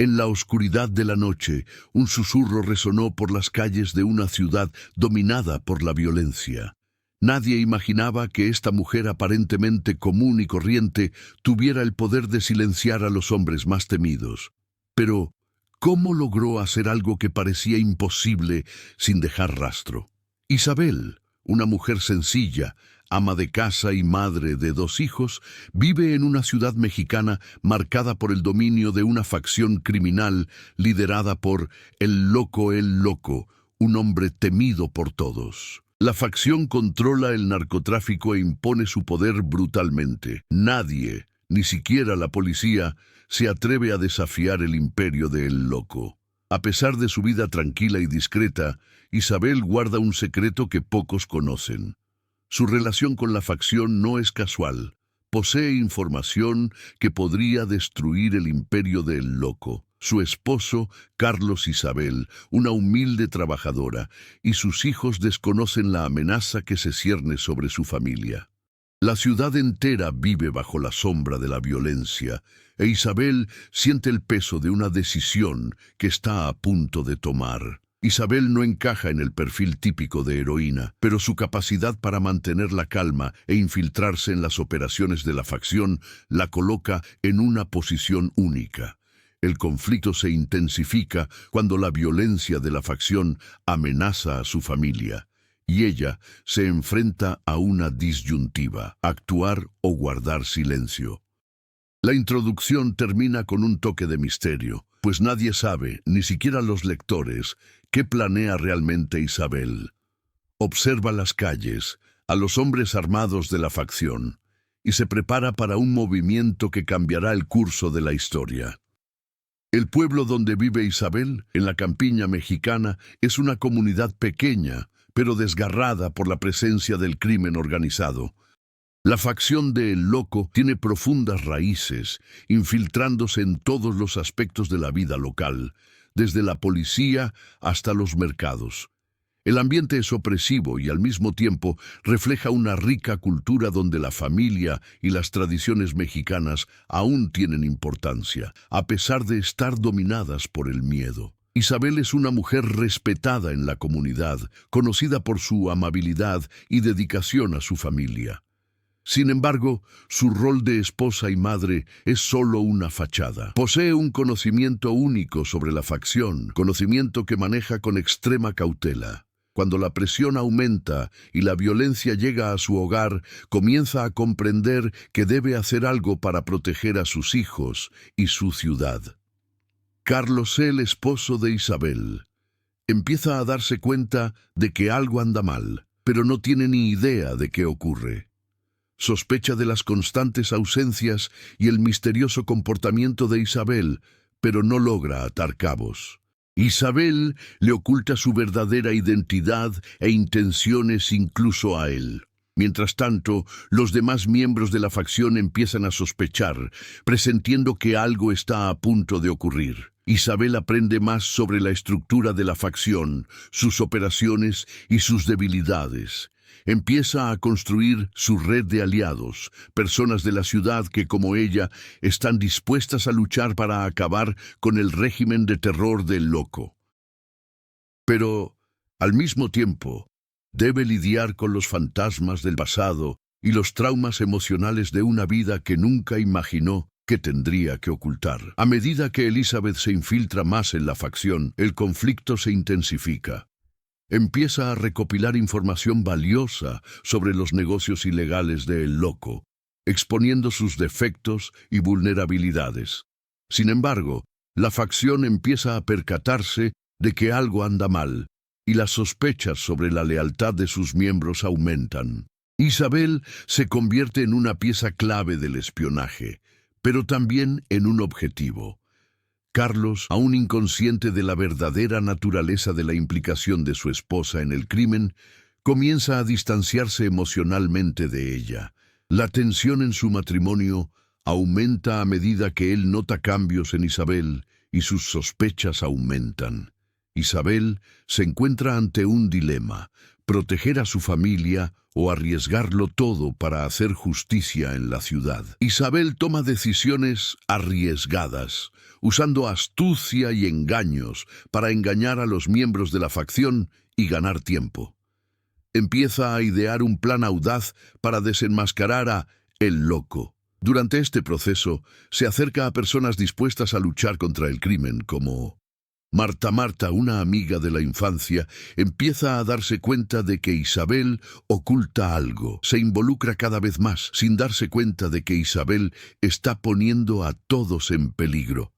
En la oscuridad de la noche, un susurro resonó por las calles de una ciudad dominada por la violencia. Nadie imaginaba que esta mujer aparentemente común y corriente tuviera el poder de silenciar a los hombres más temidos. Pero, ¿cómo logró hacer algo que parecía imposible sin dejar rastro? Isabel, una mujer sencilla, ama de casa y madre de 2 hijos, vive en una ciudad mexicana marcada por el dominio de una facción criminal liderada por el Loco, un hombre temido por todos. La facción controla el narcotráfico e impone su poder brutalmente. Nadie, ni siquiera la policía, se atreve a desafiar el imperio de El Loco. A pesar de su vida tranquila y discreta, Isabel guarda un secreto que pocos conocen. Su relación con la facción no es casual. Posee información que podría destruir el imperio de El Loco. Su esposo, Carlos Isabel, una humilde trabajadora, y sus hijos desconocen la amenaza que se cierne sobre su familia. La ciudad entera vive bajo la sombra de la violencia, e Isabel siente el peso de una decisión que está a punto de tomar. Isabel no encaja en el perfil típico de heroína, pero su capacidad para mantener la calma e infiltrarse en las operaciones de la facción la coloca en una posición única. El conflicto se intensifica cuando la violencia de la facción amenaza a su familia, y ella se enfrenta a una disyuntiva: actuar o guardar silencio. La introducción termina con un toque de misterio, pues nadie sabe, ni siquiera los lectores, qué planea realmente Isabel. Observa las calles, a los hombres armados de la facción, y se prepara para un movimiento que cambiará el curso de la historia. El pueblo donde vive Isabel, en la campiña mexicana, es una comunidad pequeña, pero desgarrada por la presencia del crimen organizado. La facción de El Loco tiene profundas raíces, infiltrándose en todos los aspectos de la vida local, desde la policía hasta los mercados. El ambiente es opresivo y al mismo tiempo refleja una rica cultura donde la familia y las tradiciones mexicanas aún tienen importancia, a pesar de estar dominadas por el miedo. Isabel es una mujer respetada en la comunidad, conocida por su amabilidad y dedicación a su familia. Sin embargo, su rol de esposa y madre es solo una fachada. Posee un conocimiento único sobre la facción, conocimiento que maneja con extrema cautela. Cuando la presión aumenta y la violencia llega a su hogar, comienza a comprender que debe hacer algo para proteger a sus hijos y su ciudad. Carlos, el esposo de Isabel, empieza a darse cuenta de que algo anda mal, pero no tiene ni idea de qué ocurre. Sospecha de las constantes ausencias y el misterioso comportamiento de Isabel, pero no logra atar cabos. Isabel le oculta su verdadera identidad e intenciones incluso a él. Mientras tanto, los demás miembros de la facción empiezan a sospechar, presintiendo que algo está a punto de ocurrir. Isabel aprende más sobre la estructura de la facción, sus operaciones y sus debilidades. Empieza a construir su red de aliados, personas de la ciudad que, como ella, están dispuestas a luchar para acabar con el régimen de terror del Loco. Pero, al mismo tiempo, debe lidiar con los fantasmas del pasado y los traumas emocionales de una vida que nunca imaginó que tendría que ocultar. A medida que Elizabeth se infiltra más en la facción, el conflicto se intensifica. Empieza a recopilar información valiosa sobre los negocios ilegales de El Loco, exponiendo sus defectos y vulnerabilidades. Sin embargo, la facción empieza a percatarse de que algo anda mal, y las sospechas sobre la lealtad de sus miembros aumentan. Isabel se convierte en una pieza clave del espionaje, pero también en un objetivo. Carlos, aún inconsciente de la verdadera naturaleza de la implicación de su esposa en el crimen, comienza a distanciarse emocionalmente de ella. La tensión en su matrimonio aumenta a medida que él nota cambios en Isabel y sus sospechas aumentan. Isabel se encuentra ante un dilema: proteger a su familia o arriesgarlo todo para hacer justicia en la ciudad. Isabel toma decisiones arriesgadas, usando astucia y engaños para engañar a los miembros de la facción y ganar tiempo. Empieza a idear un plan audaz para desenmascarar a El Loco. Durante este proceso, se acerca a personas dispuestas a luchar contra el crimen, como Marta, una amiga de la infancia, empieza a darse cuenta de que Isabel oculta algo. Se involucra cada vez más, sin darse cuenta de que Isabel está poniendo a todos en peligro.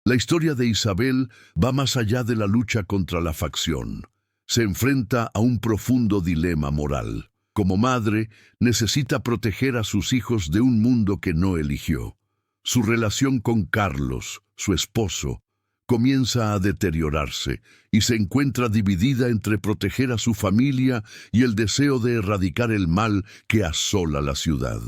La historia de Isabel va más allá de la lucha contra la facción. Se enfrenta a un profundo dilema moral. Como madre, necesita proteger a sus hijos de un mundo que no eligió. Su relación con Carlos, su esposo, comienza a deteriorarse y se encuentra dividida entre proteger a su familia y el deseo de erradicar el mal que asola la ciudad.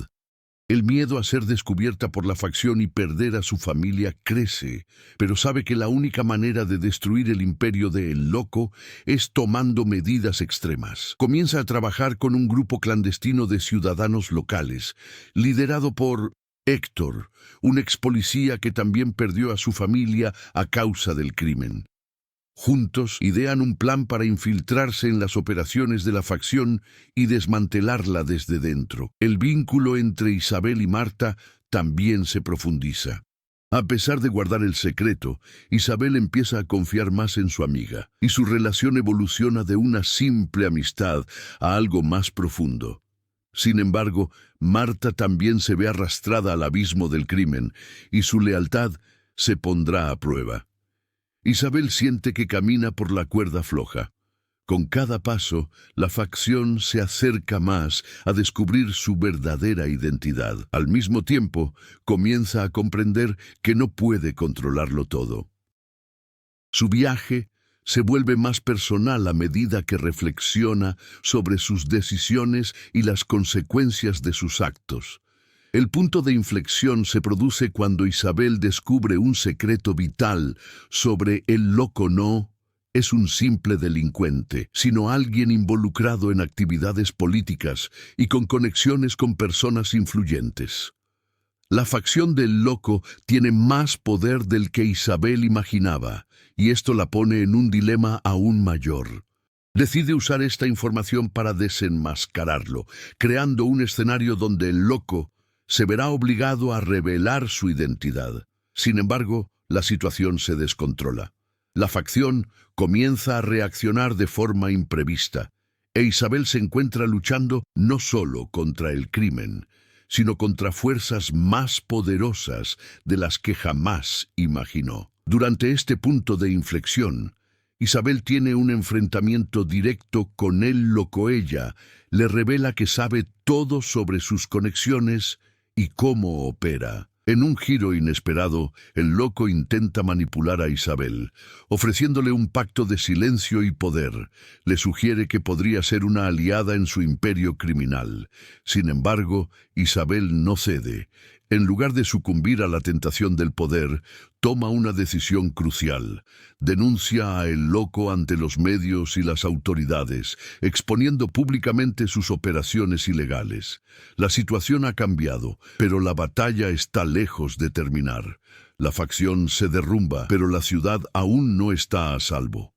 El miedo a ser descubierta por la facción y perder a su familia crece, pero sabe que la única manera de destruir el imperio de El Loco es tomando medidas extremas. Comienza a trabajar con un grupo clandestino de ciudadanos locales, liderado por Héctor, un ex policía que también perdió a su familia a causa del crimen. Juntos idean un plan para infiltrarse en las operaciones de la facción y desmantelarla desde dentro. El vínculo entre Isabel y Marta también se profundiza. A pesar de guardar el secreto, Isabel empieza a confiar más en su amiga, y su relación evoluciona de una simple amistad a algo más profundo. Sin embargo, Marta también se ve arrastrada al abismo del crimen, y su lealtad se pondrá a prueba. Isabel siente que camina por la cuerda floja. Con cada paso, la facción se acerca más a descubrir su verdadera identidad. Al mismo tiempo, comienza a comprender que no puede controlarlo todo. Su viaje se vuelve más personal a medida que reflexiona sobre sus decisiones y las consecuencias de sus actos. El punto de inflexión se produce cuando Isabel descubre un secreto vital sobre El Loco. No es un simple delincuente, sino alguien involucrado en actividades políticas y con conexiones con personas influyentes. La facción del Loco tiene más poder del que Isabel imaginaba, y esto la pone en un dilema aún mayor. Decide usar esta información para desenmascararlo, creando un escenario donde El Loco se verá obligado a revelar su identidad. Sin embargo, la situación se descontrola. La facción comienza a reaccionar de forma imprevista, e Isabel se encuentra luchando no solo contra el crimen, sino contra fuerzas más poderosas de las que jamás imaginó. Durante este punto de inflexión, Isabel tiene un enfrentamiento directo con El Loco. Ella le revela que sabe todo sobre sus conexiones y cómo opera. En un giro inesperado, El Loco intenta manipular a Isabel, ofreciéndole un pacto de silencio y poder. Le sugiere que podría ser una aliada en su imperio criminal. Sin embargo, Isabel no cede. En lugar de sucumbir a la tentación del poder, toma una decisión crucial. Denuncia a El Loco ante los medios y las autoridades, exponiendo públicamente sus operaciones ilegales. La situación ha cambiado, pero la batalla está lejos de terminar. La facción se derrumba, pero la ciudad aún no está a salvo.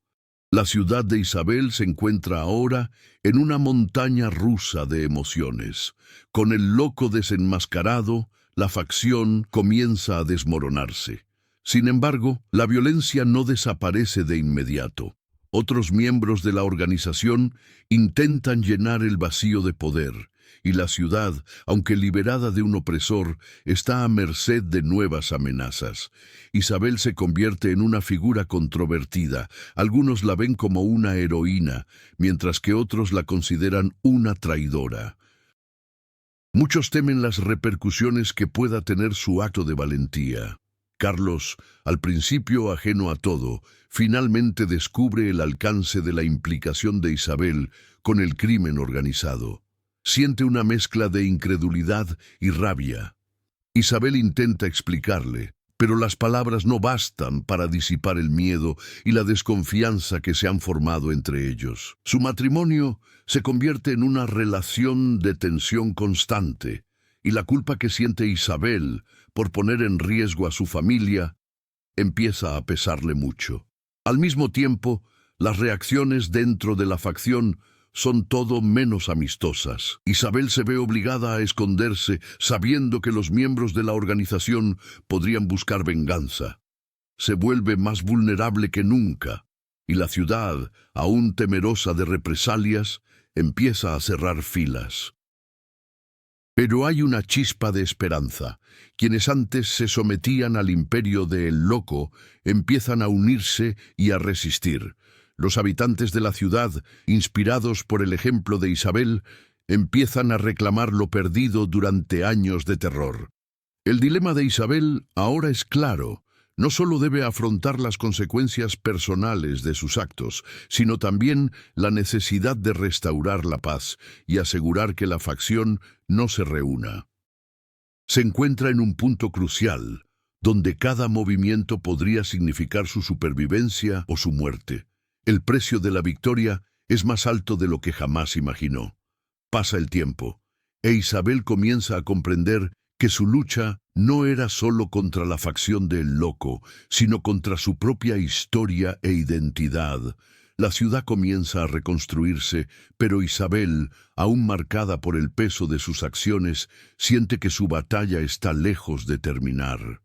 La ciudad de Isabel se encuentra ahora en una montaña rusa de emociones. Con El Loco desenmascarado, la facción comienza a desmoronarse. Sin embargo, la violencia no desaparece de inmediato. Otros miembros de la organización intentan llenar el vacío de poder, y la ciudad, aunque liberada de un opresor, está a merced de nuevas amenazas. Isabel se convierte en una figura controvertida. Algunos la ven como una heroína, mientras que otros la consideran una traidora. Muchos temen las repercusiones que pueda tener su acto de valentía. Carlos, al principio ajeno a todo, finalmente descubre el alcance de la implicación de Isabel con el crimen organizado. Siente una mezcla de incredulidad y rabia. Isabel intenta explicarle, Pero las palabras no bastan para disipar el miedo y la desconfianza que se han formado entre ellos. Su matrimonio se convierte en una relación de tensión constante, y la culpa que siente Isabel por poner en riesgo a su familia empieza a pesarle mucho. Al mismo tiempo, las reacciones dentro de la facción son todo menos amistosas. Isabel se ve obligada a esconderse, sabiendo que los miembros de la organización podrían buscar venganza. Se vuelve más vulnerable que nunca, y la ciudad, aún temerosa de represalias, empieza a cerrar filas. Pero hay una chispa de esperanza. Quienes antes se sometían al imperio del loco empiezan a unirse y a resistir. Los habitantes de la ciudad, inspirados por el ejemplo de Isabel, empiezan a reclamar lo perdido durante años de terror. El dilema de Isabel ahora es claro. No solo debe afrontar las consecuencias personales de sus actos, sino también la necesidad de restaurar la paz y asegurar que la facción no se reúna. Se encuentra en un punto crucial, donde cada movimiento podría significar su supervivencia o su muerte. El precio de la victoria es más alto de lo que jamás imaginó. Pasa el tiempo, e Isabel comienza a comprender que su lucha no era solo contra la facción del loco, sino contra su propia historia e identidad. La ciudad comienza a reconstruirse, pero Isabel, aún marcada por el peso de sus acciones, siente que su batalla está lejos de terminar.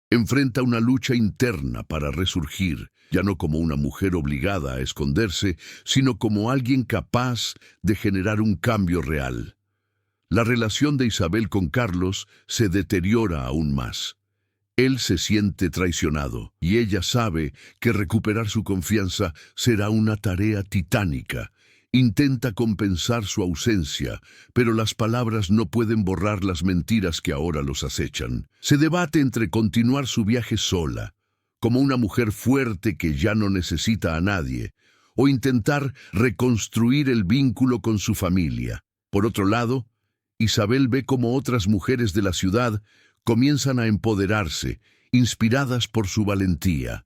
Enfrenta una lucha interna para resurgir, ya no como una mujer obligada a esconderse, sino como alguien capaz de generar un cambio real. La relación de Isabel con Carlos se deteriora aún más. Él se siente traicionado, y ella sabe que recuperar su confianza será una tarea titánica. Intenta compensar su ausencia, pero las palabras no pueden borrar las mentiras que ahora los acechan. Se debate entre continuar su viaje sola, como una mujer fuerte que ya no necesita a nadie, o intentar reconstruir el vínculo con su familia. Por otro lado, Isabel ve cómo otras mujeres de la ciudad comienzan a empoderarse, inspiradas por su valentía.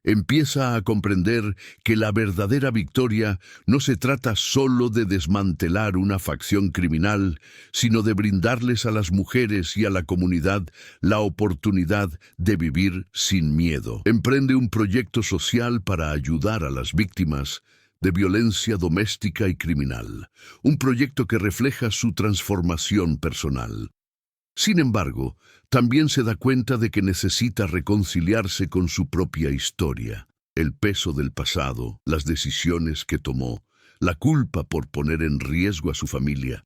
Empieza a comprender que la verdadera victoria no se trata solo de desmantelar una facción criminal, sino de brindarles a las mujeres y a la comunidad la oportunidad de vivir sin miedo. Emprende un proyecto social para ayudar a las víctimas de violencia doméstica y criminal, un proyecto que refleja su transformación personal. Sin embargo, también se da cuenta de que necesita reconciliarse con su propia historia, el peso del pasado, las decisiones que tomó, la culpa por poner en riesgo a su familia.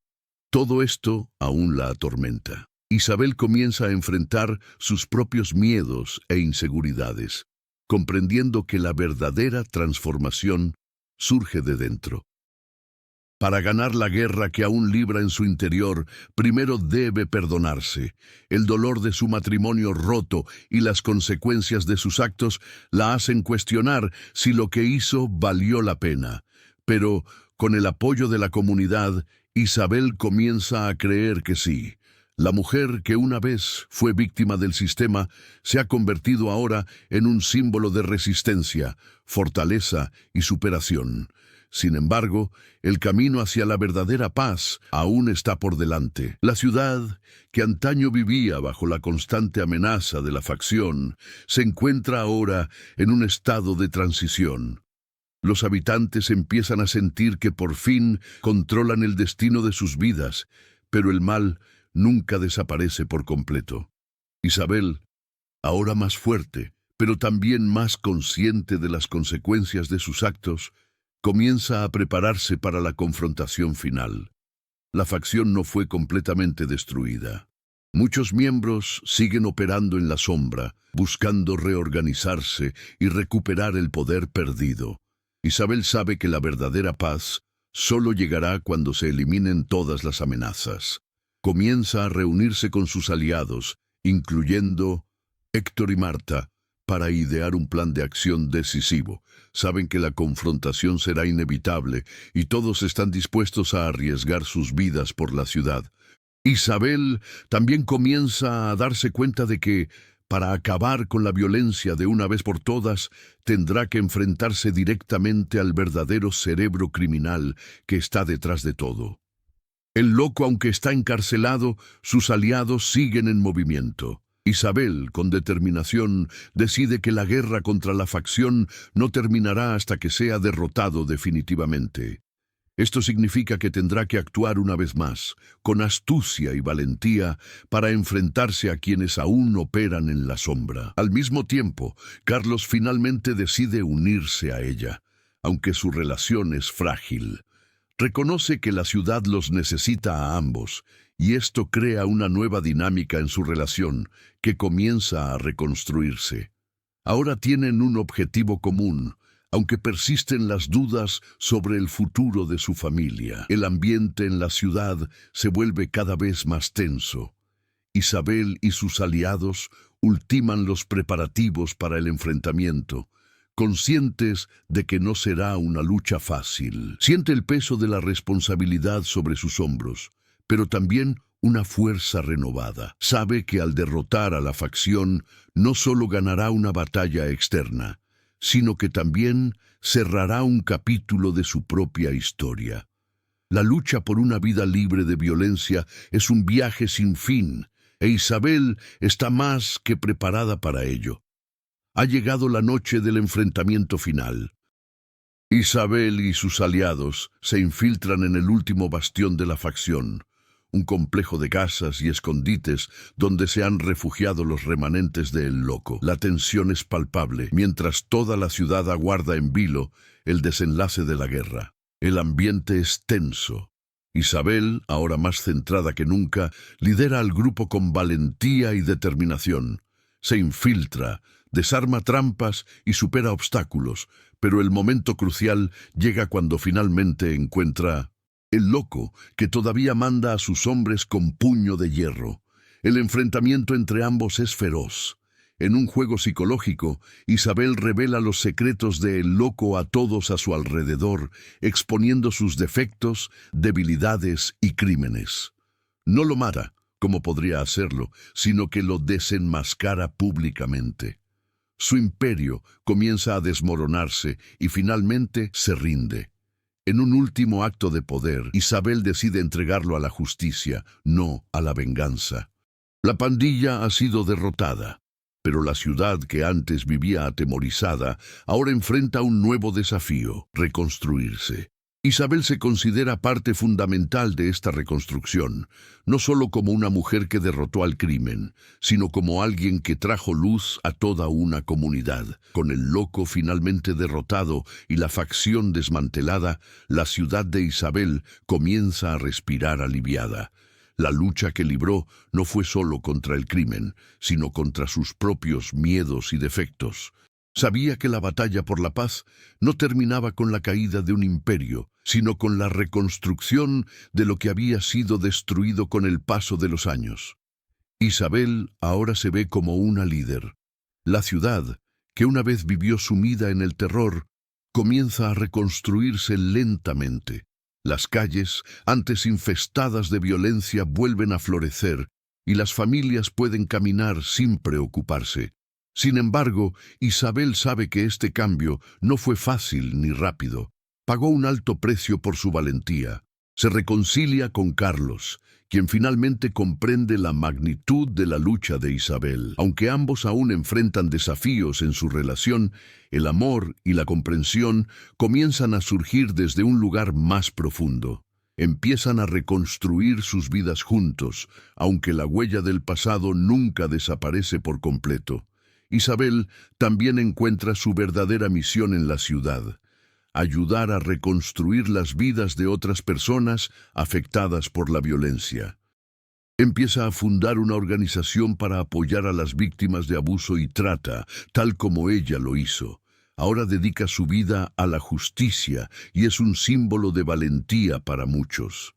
Todo esto aún la atormenta. Isabel comienza a enfrentar sus propios miedos e inseguridades, comprendiendo que la verdadera transformación surge de dentro. Para ganar la guerra que aún libra en su interior, primero debe perdonarse. El dolor de su matrimonio roto y las consecuencias de sus actos la hacen cuestionar si lo que hizo valió la pena. Pero, con el apoyo de la comunidad, Isabel comienza a creer que sí. La mujer que una vez fue víctima del sistema se ha convertido ahora en un símbolo de resistencia, fortaleza y superación. Sin embargo, el camino hacia la verdadera paz aún está por delante. La ciudad, que antaño vivía bajo la constante amenaza de la facción, se encuentra ahora en un estado de transición. Los habitantes empiezan a sentir que por fin controlan el destino de sus vidas, pero el mal nunca desaparece por completo. Isabel, ahora más fuerte, pero también más consciente de las consecuencias de sus actos, comienza a prepararse para la confrontación final. La facción no fue completamente destruida. Muchos miembros siguen operando en la sombra, buscando reorganizarse y recuperar el poder perdido. Isabel sabe que la verdadera paz solo llegará cuando se eliminen todas las amenazas. Comienza a reunirse con sus aliados, incluyendo Héctor y Marta, para idear un plan de acción decisivo. Saben que la confrontación será inevitable y todos están dispuestos a arriesgar sus vidas por la ciudad. Isabel también comienza a darse cuenta de que, para acabar con la violencia de una vez por todas, tendrá que enfrentarse directamente al verdadero cerebro criminal que está detrás de todo. El loco, aunque está encarcelado, sus aliados siguen en movimiento. Isabel, con determinación, decide que la guerra contra la facción no terminará hasta que sea derrotado definitivamente. Esto significa que tendrá que actuar una vez más, con astucia y valentía, para enfrentarse a quienes aún operan en la sombra. Al mismo tiempo, Carlos finalmente decide unirse a ella, aunque su relación es frágil. Reconoce que la ciudad los necesita a ambos, y esto crea una nueva dinámica en su relación, que comienza a reconstruirse. Ahora tienen un objetivo común, aunque persisten las dudas sobre el futuro de su familia. El ambiente en la ciudad se vuelve cada vez más tenso. Isabel y sus aliados ultiman los preparativos para el enfrentamiento, conscientes de que no será una lucha fácil. Siente el peso de la responsabilidad sobre sus hombros, pero también una fuerza renovada. Sabe que al derrotar a la facción no solo ganará una batalla externa, sino que también cerrará un capítulo de su propia historia. La lucha por una vida libre de violencia es un viaje sin fin, e Isabel está más que preparada para ello. Ha llegado la noche del enfrentamiento final. Isabel y sus aliados se infiltran en el último bastión de la facción, un complejo de casas y escondites donde se han refugiado los remanentes de El Loco. La tensión es palpable, mientras toda la ciudad aguarda en vilo el desenlace de la guerra. El ambiente es tenso. Isabel, ahora más centrada que nunca, lidera al grupo con valentía y determinación. Se infiltra, desarma trampas y supera obstáculos, pero el momento crucial llega cuando finalmente encuentra El Loco, que todavía manda a sus hombres con puño de hierro. El enfrentamiento entre ambos es feroz. En un juego psicológico, Isabel revela los secretos de El Loco a todos a su alrededor, exponiendo sus defectos, debilidades y crímenes. No lo mata, como podría hacerlo, sino que lo desenmascara públicamente. Su imperio comienza a desmoronarse y finalmente se rinde. En un último acto de poder, Isabel decide entregarlo a la justicia, no a la venganza. La pandilla ha sido derrotada, pero la ciudad que antes vivía atemorizada ahora enfrenta un nuevo desafío: reconstruirse. Isabel se considera parte fundamental de esta reconstrucción, no solo como una mujer que derrotó al crimen, sino como alguien que trajo luz a toda una comunidad. Con El Loco finalmente derrotado y la facción desmantelada, la ciudad de Isabel comienza a respirar aliviada. La lucha que libró no fue solo contra el crimen, sino contra sus propios miedos y defectos. Sabía que la batalla por la paz no terminaba con la caída de un imperio, sino con la reconstrucción de lo que había sido destruido con el paso de los años. Isabel ahora se ve como una líder. La ciudad, que una vez vivió sumida en el terror, comienza a reconstruirse lentamente. Las calles, antes infestadas de violencia, vuelven a florecer, y las familias pueden caminar sin preocuparse. Sin embargo, Isabel sabe que este cambio no fue fácil ni rápido. Pagó un alto precio por su valentía. Se reconcilia con Carlos, quien finalmente comprende la magnitud de la lucha de Isabel. Aunque ambos aún enfrentan desafíos en su relación, el amor y la comprensión comienzan a surgir desde un lugar más profundo. Empiezan a reconstruir sus vidas juntos, aunque la huella del pasado nunca desaparece por completo. Isabel también encuentra su verdadera misión en la ciudad: ayudar a reconstruir las vidas de otras personas afectadas por la violencia. Empieza a fundar una organización para apoyar a las víctimas de abuso y trata, tal como ella lo hizo. Ahora dedica su vida a la justicia y es un símbolo de valentía para muchos.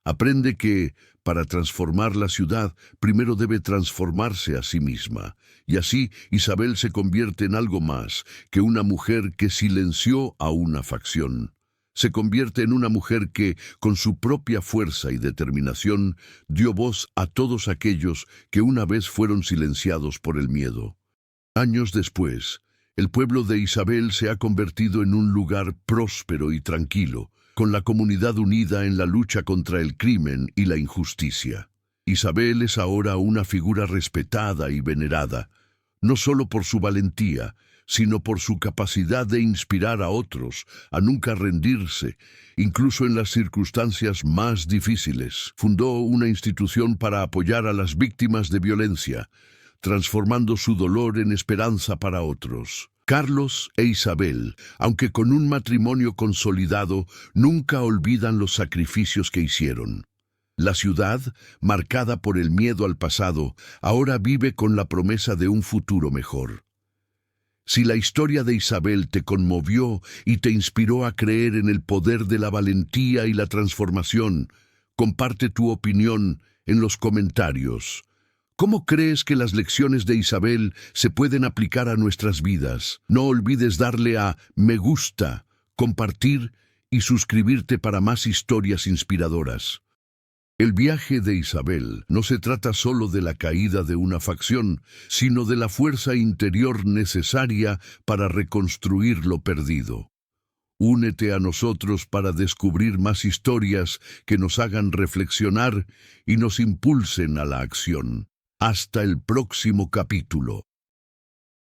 Aprende que, para transformar la ciudad, primero debe transformarse a sí misma. Y así, Isabel se convierte en algo más que una mujer que silenció a una facción. Se convierte en una mujer que, con su propia fuerza y determinación, dio voz a todos aquellos que una vez fueron silenciados por el miedo. Años después, el pueblo de Isabel se ha convertido en un lugar próspero y tranquilo, con la comunidad unida en la lucha contra el crimen y la injusticia. Isabel es ahora una figura respetada y venerada, no solo por su valentía, sino por su capacidad de inspirar a otros a nunca rendirse, incluso en las circunstancias más difíciles. Fundó una institución para apoyar a las víctimas de violencia, transformando su dolor en esperanza para otros. Carlos e Isabel, aunque con un matrimonio consolidado, nunca olvidan los sacrificios que hicieron. La ciudad, marcada por el miedo al pasado, ahora vive con la promesa de un futuro mejor. Si la historia de Isabel te conmovió y te inspiró a creer en el poder de la valentía y la transformación, comparte tu opinión en los comentarios. ¿Cómo crees que las lecciones de Isabel se pueden aplicar a nuestras vidas? No olvides darle a me gusta, compartir y suscribirte para más historias inspiradoras. El viaje de Isabel no se trata solo de la caída de una facción, sino de la fuerza interior necesaria para reconstruir lo perdido. Únete a nosotros para descubrir más historias que nos hagan reflexionar y nos impulsen a la acción. Hasta el próximo capítulo.